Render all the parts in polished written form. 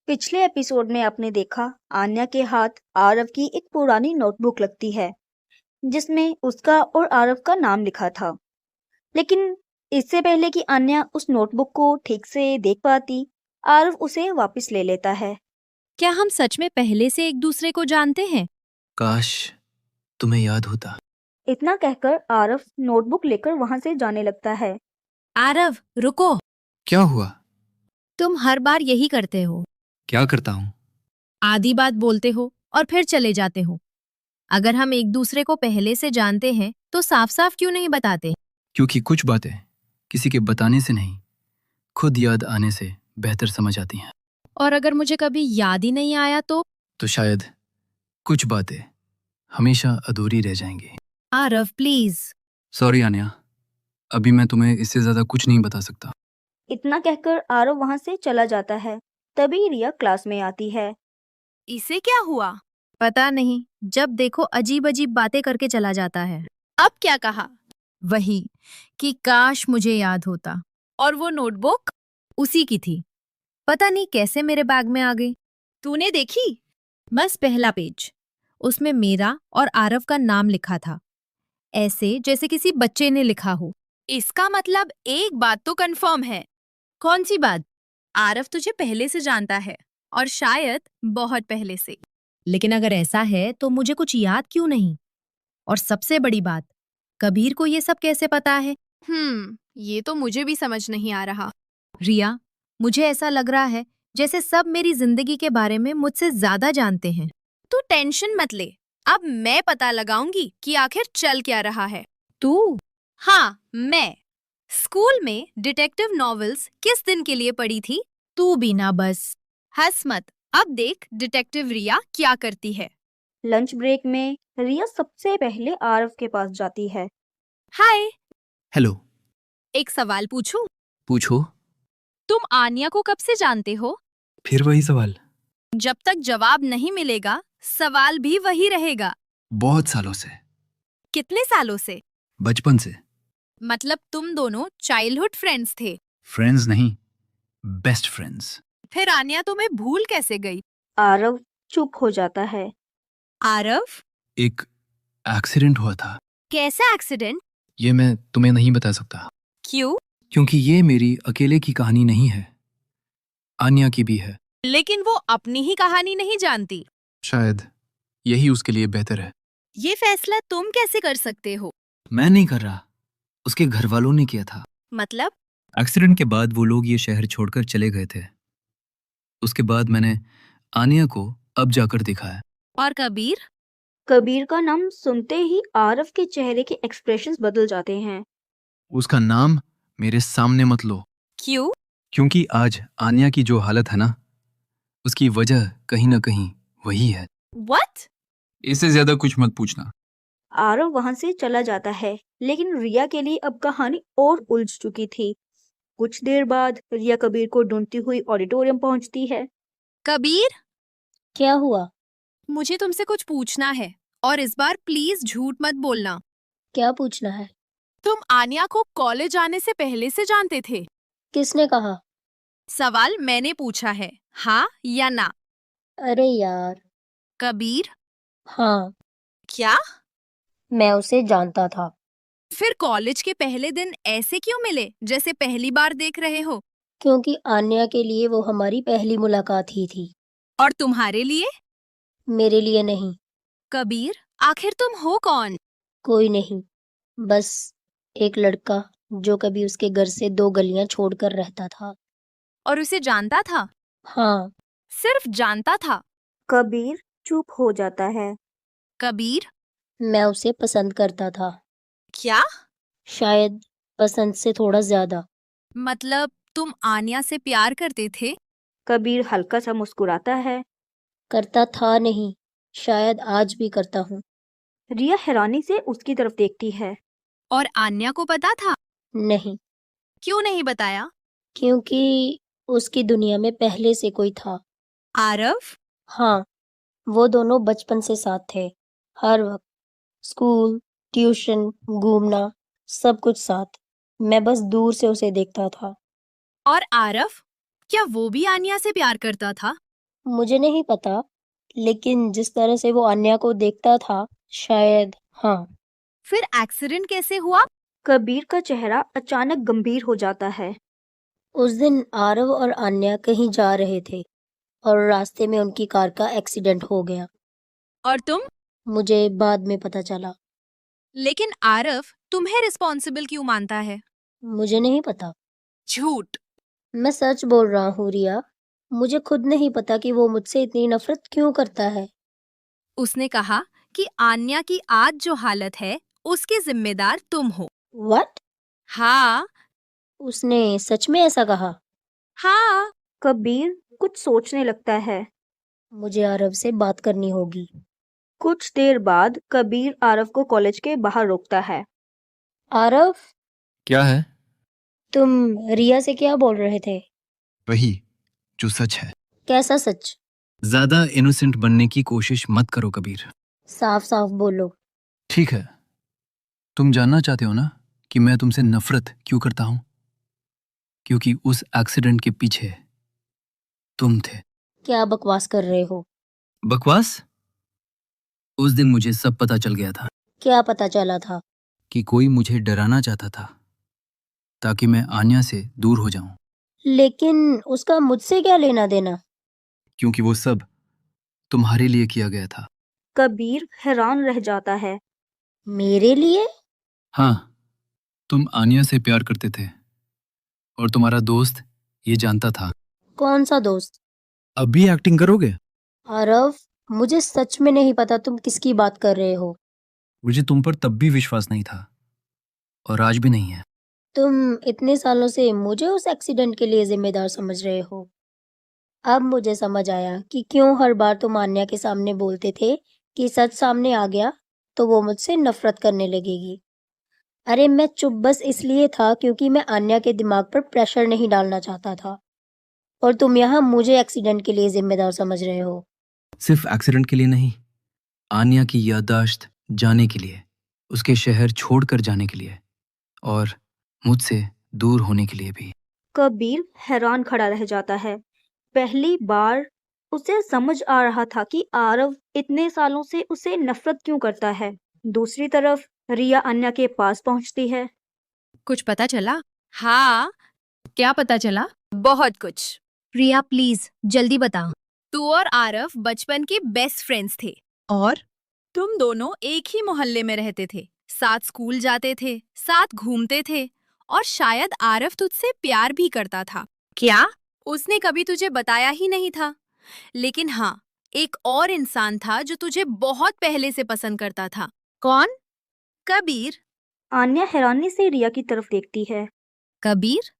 पिछले एपिसोड में आपने देखा आन्या के हाथ आरव की एक पुरानी नोटबुक लगती है जिसमें उसका और आरव का नाम लिखा था। लेकिन इससे पहले कि आन्या उस नोटबुक को ठीक से देख पाती, आरव उसे वापस ले लेता है। क्या हम सच में पहले से एक दूसरे को जानते हैं? काश तुम्हें याद होता। इतना कहकर आरव नोटबुक लेकर वहां से जाने लगता है। आरव, रुको। क्या हुआ? तुम हर बार यही करते हो। क्या करता हूँ? आधी बात बोलते हो और फिर चले जाते हो। अगर हम एक दूसरे को पहले से जानते हैं तो साफ साफ क्यों नहीं बताते? क्योंकि कुछ बातें किसी के बताने से नहीं, खुद याद आने से बेहतर समझ आती हैं। और अगर मुझे कभी याद ही नहीं आया तो शायद कुछ बातें हमेशा अधूरी रह जाएंगी। आरव प्लीज। सॉरी आन्या, अभी मैं तुम्हें इससे ज्यादा कुछ नहीं बता सकता। इतना कहकर आरव वहां से चला जाता है। तभी रिया क्लास में आती है। इसे क्या हुआ? पता नहीं, जब देखो अजीब अजीब बातें करके चला जाता है। अब क्या कहा? वही कि काश मुझे याद होता। और वो नोटबुक उसी की थी। पता नहीं कैसे मेरे बैग में आ गई। तूने देखी? बस पहला पेज। उसमें मेरा और आरव का नाम लिखा था, ऐसे जैसे किसी बच्चे ने लिखा हो। इसका मतलब एक बात तो कंफर्म है। कौन सी बात? आरव तुझे पहले से जानता है, और शायद बहुत पहले से। लेकिन अगर ऐसा है तो मुझे कुछ याद क्यों नहीं? और सबसे बड़ी बात, कबीर को ये सब कैसे पता है? ये तो मुझे भी समझ नहीं आ रहा। रिया, मुझे ऐसा लग रहा है जैसे सब मेरी जिंदगी के बारे में मुझसे ज्यादा जानते हैं। तू टेंशन मत ले, अब मैं पता लगाऊंगी कि आखिर चल क्या रहा है। तू? हाँ, मैं स्कूल में डिटेक्टिव नॉवेल्स किस दिन के लिए पढ़ी थी? तू भी ना बस। हंस मत, अब देख डिटेक्टिव रिया क्या करती है। लंच ब्रेक में रिया सबसे पहले आरव के पास जाती है। हाय, हेलो। एक सवाल पूछूं? पूछो। तुम आन्या को कब से जानते हो? फिर वही सवाल। जब तक जवाब नहीं मिलेगा सवाल भी वही रहेगा। बहुत सालों से। कितने सालों से? बचपन से। मतलब तुम दोनों चाइल्डहुड फ्रेंड्स थे? फ्रेंड्स नहीं, बेस्ट फ्रेंड्स। फिर आन्या तुम्हें भूल कैसे गई? आरव चुप हो जाता है। आरव, एक एक्सीडेंट हुआ था। कैसा एक्सीडेंट? ये मैं तुम्हें नहीं बता सकता, क्यों? क्योंकि ये मेरी अकेले की कहानी नहीं है, आन्या की भी है। लेकिन वो अपनी ही कहानी नहीं जानती। शायद यही उसके लिए बेहतर है। ये फैसला तुम कैसे कर सकते हो? मैं नहीं कर रहा, उसके घर वालों ने किया था। मतलब? एक्सीडेंट के बाद वो लोग ये शहर छोड़कर चले गए थे। उसके बाद मैंने आन्या को अब जाकर देखा है। और कबीर? कबीर का नाम सुनते ही आरव के चेहरे के एक्सप्रेशंस बदल जाते हैं। उसका नाम मेरे सामने मत लो। क्यों? क्योंकि आज आन्या की जो हालत है ना, उसकी वजह कहीं ना कहीं वही है। What? इससे ज्यादा कुछ मत पूछना। आरव वहां से चला जाता है, लेकिन रिया के लिए अब कहानी और उलझ चुकी थी। कुछ देर बाद रिया कबीर को ढूंढती हुई ऑडिटोरियम पहुंचती है। कबीर, क्या हुआ? मुझे तुमसे कुछ पूछना है, और इस बार प्लीज झूठ मत बोलना। क्या पूछना है? तुम आन्या को कॉलेज आने से पहले से जानते थे? किसने कहा? सवाल मैंने पूछा है, हाँ या ना? अरे यार। कबीर, हाँ, क्या? मैं उसे जानता था। फिर कॉलेज के पहले दिन ऐसे क्यों मिले जैसे पहली बार देख रहे हो? क्योंकि आन्या के लिए वो हमारी पहली मुलाकात ही थी। और तुम्हारे लिए? मेरे लिए नहीं। कबीर, आखिर तुम हो कौन? कोई नहीं, बस एक लड़का जो कभी उसके घर से 2 गलियां छोड़कर रहता था। और उसे जानता था? हाँ। सिर्फ जानता था? कबीर चुप हो जाता है। कबीर, मैं उसे पसंद करता था। क्या? शायद पसंद से थोड़ा ज्यादा। मतलब तुम आन्या से प्यार करते थे? कबीर हल्का सा मुस्कुराता है। करता था नहीं, शायद आज भी करता हूँ। रिया हैरानी से उसकी तरफ देखती है। और आन्या को पता था? नहीं, क्यों नहीं बताया? क्योंकि उसकी दुनिया में पहले से कोई था। आरव? हाँ, वो दोनों बचपन से साथ थे। हर वक्त स्कूल, ट्यूशन, घूमना, सब कुछ साथ। मैं बस दूर से उसे देखता था। और आरव, क्या वो भी आन्या से प्यार करता था? मुझे नहीं पता, लेकिन जिस तरह से वो अन्या को देखता था, शायद हाँ। फिर एक्सीडेंट कैसे हुआ? कबीर का चेहरा अचानक गंभीर हो जाता है। उस दिन आरव और अन्या कहीं जा रहे थे और रास्ते में उनकी कार का एक्सीडेंट हो गया। और तुम? मुझे बाद में पता चला। लेकिन आरव तुम्हें रिस्पॉन्सिबल क्यों मानता है? मुझे नहीं पता। झूठ। मैं सच बोल रहा हूँ रिया। मुझे खुद नहीं पता कि वो मुझसे इतनी नफरत क्यों करता है। उसने कहा कि आन्या की आज जो हालत है उसके जिम्मेदार तुम हो। व्हाट? हाँ। उसने सच में ऐसा कहा? हाँ। कबीर कुछ सोचने लगता है। मुझे आरव से बात करनी होगी। कुछ देर बाद कबीर आरव को कॉलेज के बाहर रोकता है। आरव, क्या है? तुम रिया से क्या बोल रहे थे? वही जो सच है। कैसा सच? ज्यादा इनोसेंट बनने की कोशिश मत करो कबीर। साफ साफ बोलो। ठीक है, तुम जानना चाहते हो ना कि मैं तुमसे नफरत क्यों करता हूं? क्योंकि उस एक्सीडेंट के पीछे तुम थे। क्या बकवास कर रहे हो? बकवास? उस दिन मुझे सब पता चल गया था क्या पता चला था? कि कोई मुझे डराना चाहता था ताकि मैं आन्या से दूर हो जाऊं। लेकिन उसका मुझसे क्या लेना देना? क्योंकि वो सब तुम्हारे लिए किया गया था। कबीर हैरान रह जाता है। मेरे लिए? हाँ, तुम आन्या से प्यार करते थे और तुम्हारा दोस्त ये जानता था। कौन सा दोस्त? अब भी एक्टिंग करोगे? आरव, मुझे सच में नहीं पता तुम किसकी बात कर रहे हो। मुझे तुम पर तब भी विश्वास नहीं था और आज भी नहीं है। तुम इतने सालों से मुझे उस एक्सीडेंट के लिए जिम्मेदार समझ रहे हो। अब मुझे समझ आया कि क्यों हर बार तुम आन्या के सामने बोलते थे कि सच सामने आ गया तो वो मुझसे नफरत करने लगेगी। अरे मैं चुप बस इसलिए था क्योंकि मैं आन्या के दिमाग पर प्रेशर नहीं डालना चाहता था। और तुम यहाँ मुझे एक्सीडेंट के लिए जिम्मेदार समझ रहे हो। सिर्फ एक्सीडेंट के लिए नहीं, आन्या की याददाश्त जाने के लिए, उसके शहर छोड़कर जाने के लिए और मुझसे दूर होने के लिए भी। कबीर हैरान खड़ा रह जाता है। पहली बार उसे समझ आ रहा था कि आरव इतने सालों से उसे नफरत क्यों करता है। दूसरी तरफ रिया अन्या के पास पहुंचती है। कुछ पता चला? हाँ, क्या पता चला? बहुत कुछ। प्रिया प्लीज जल्दी बता। तू और आरव बचपन के बेस्ट फ्रेंड्स थे। और तुम दोनों एक ही मोहल्ले में रहते थे, साथ स्कूल जाते थे, साथ घूमते थे और शायद आरव तुझसे प्यार भी करता था। क्या? उसने कभी तुझे बताया ही नहीं था। लेकिन हाँ, एक और इंसान था जो तुझे बहुत पहले से पसंद करता था। कौन? कबीर। आन्या हैरानी से रिया की तरफ देखती है। कबीर?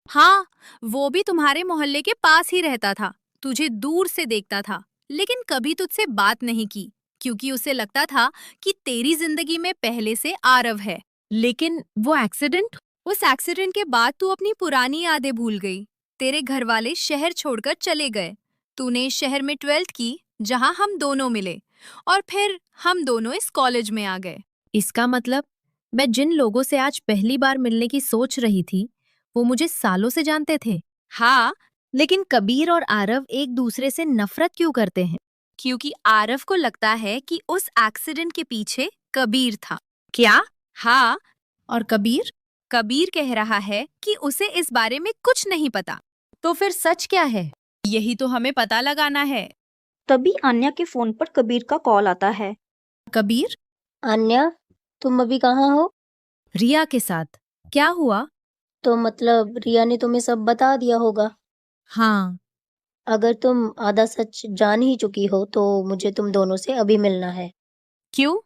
हाँ, वो भी तुम्हारे मोहल्ले के पास ही रहता था। तुझे दूर से देखता था, लेकिन कभी तुझसे बात नहीं की, क्योंकि उसे लगता था कि तेरी जिंदगी में पहले से आरव है। लेकिन वो एक्सीडेंट? उस एक्सीडेंट के बाद तू अपनी पुरानी यादें भूल गई। तेरे घर वाले शहर छोड़कर चले गए। तूने इस शहर में 12th की, जहाँ हम दोनों मिले, और फिर हम दोनों इस कॉलेज में आ गए। इसका मतलब मैं जिन लोगों से आज पहली बार मिलने की सोच रही थी वो मुझे सालों से जानते थे। हाँ, लेकिन कबीर और आरव एक दूसरे से नफरत क्यों करते हैं? क्योंकि आरव को लगता है कि उस एक्सीडेंट के पीछे कबीर था। क्या? हाँ, और कबीर? कबीर कह रहा है कि उसे इस बारे में कुछ नहीं पता। तो फिर सच क्या है? यही तो हमें पता लगाना है। तभी आन्या के फोन पर कबीर का कॉल आता है। कबीर? अन्या, तुम अभी कहाँ हो? रिया के साथ। क्या हुआ? तो मतलब रिया ने तुम्हें सब बता दिया होगा। हाँ। अगर तुम आधा सच जान ही चुकी हो तो मुझे तुम दोनों से अभी मिलना है। क्यों?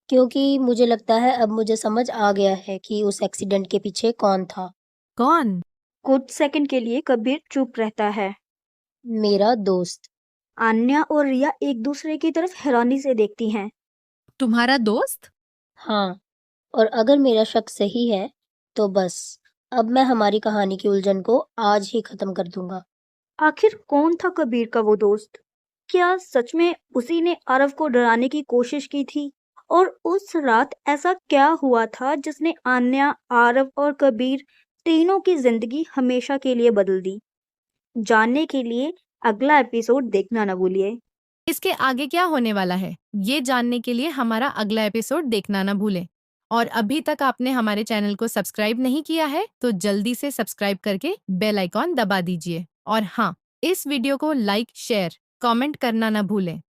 क्योंकि मुझे लगता है अब मुझे समझ आ गया है कि उस एक्सीडेंट के पीछे कौन था। कौन? कुछ सेकंड के लिए कबीर चुप रहता है। मेरा दोस्त। आन्या और रिया एक दूसरे की तरफ हैरानी से देखती हैं। तुम्हारा दोस्त? हाँ, और अगर मेरा शक सही है तो बस अब मैं हमारी कहानी की उलझन को आज ही खत्म कर दूंगा। आखिर कौन था कबीर का वो दोस्त? क्या सच में उसी ने आरव को डराने की कोशिश की थी? और उस रात ऐसा क्या हुआ था जिसने आन्या, आरव और कबीर तीनों की जिंदगी हमेशा के लिए बदल दी? जानने के लिए अगला एपिसोड देखना न भूलिए। इसके आगे क्या होने वाला है ये जानने के लिए हमारा अगला एपिसोड देखना ना भूलें। और अभी तक आपने हमारे चैनल को सब्सक्राइब नहीं किया है तो जल्दी से सब्सक्राइब करके बेल आइकॉन दबा दीजिए। और हाँ, इस वीडियो को लाइक, शेयर, कमेंट करना ना भूलें।